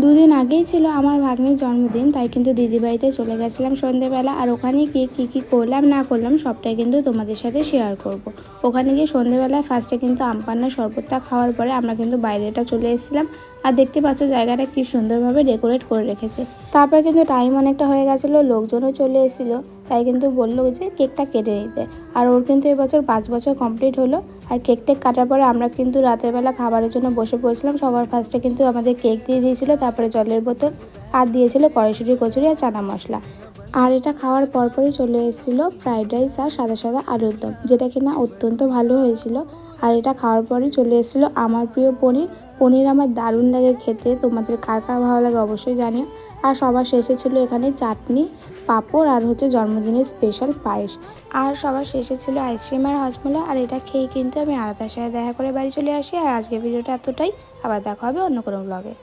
দুদিন আগেই ছিল আমার ভাগ্নির জন্মদিন, তাই কিন্তু দিদিবাড়িতে চলে গেছিলাম সন্ধেবেলা। আর ওখানে গিয়ে কী করলাম না করলাম সবটাই কিন্তু তোমাদের সাথে শেয়ার করব। ওখানে গিয়ে সন্ধেবেলায় ফার্স্টে কিন্তু আমপান্নার শরবতটা খাওয়ার পরে আমরা কিন্তু বাইরেটা চলে এসেছিলাম। আর দেখতে পাচ্ছ জায়গাটা কি সুন্দরভাবে ডেকোরেট করে রেখেছে। তারপর কিন্তু টাইম অনেকটা হয়ে গেছিলো, লোকজনও চলে এসেছিলো, তাই কিন্তু বললো যে কেকটা কেটে নিতে। আর ওর কিন্তু এবছর 5 বছর কমপ্লিট হলো। আর কেকটা কাটার পরে আমরা কিন্তু রাতের বেলা খাবারের জন্য বসে পড়েছিলাম। সবার ফার্স্টে কিন্তু আমাদের কেক দিয়ে দিয়েছিল, তারপরে জলের বোতল, আর দিয়েছিল কড়াইশুঁটি কচুরি আর চানা মশলা। আর এটা খাওয়ার পরপরই চলে এসেছিলো ফ্রাইড রাইস আর সাদা সাদা আলুর দম, যেটা কিনা অত্যন্ত ভালো হয়েছিল। আর এটা খাওয়ার পরই চলে এসেছিলো আমার প্রিয় পনির। পনির আমার দারুণ লাগে খেতে, তোমাদের কার কার ভালো লাগে অবশ্যই জানিও। আর সবার শেষে ছিল এখানে চাটনি, পাঁপড় আর হচ্ছে জন্মদিনের স্পেশাল পায়েস। আর সবার শেষে ছিল আইসক্রিম আর হজমোলা। আর এটা খেয়ে কিন্তু আমি আরাধ্যার সাথে দেখা করে বাড়ি চলে আসি। আর আজকের ভিডিওটা এতটাই, আবার দেখা হবে অন্য কোনো ব্লগে।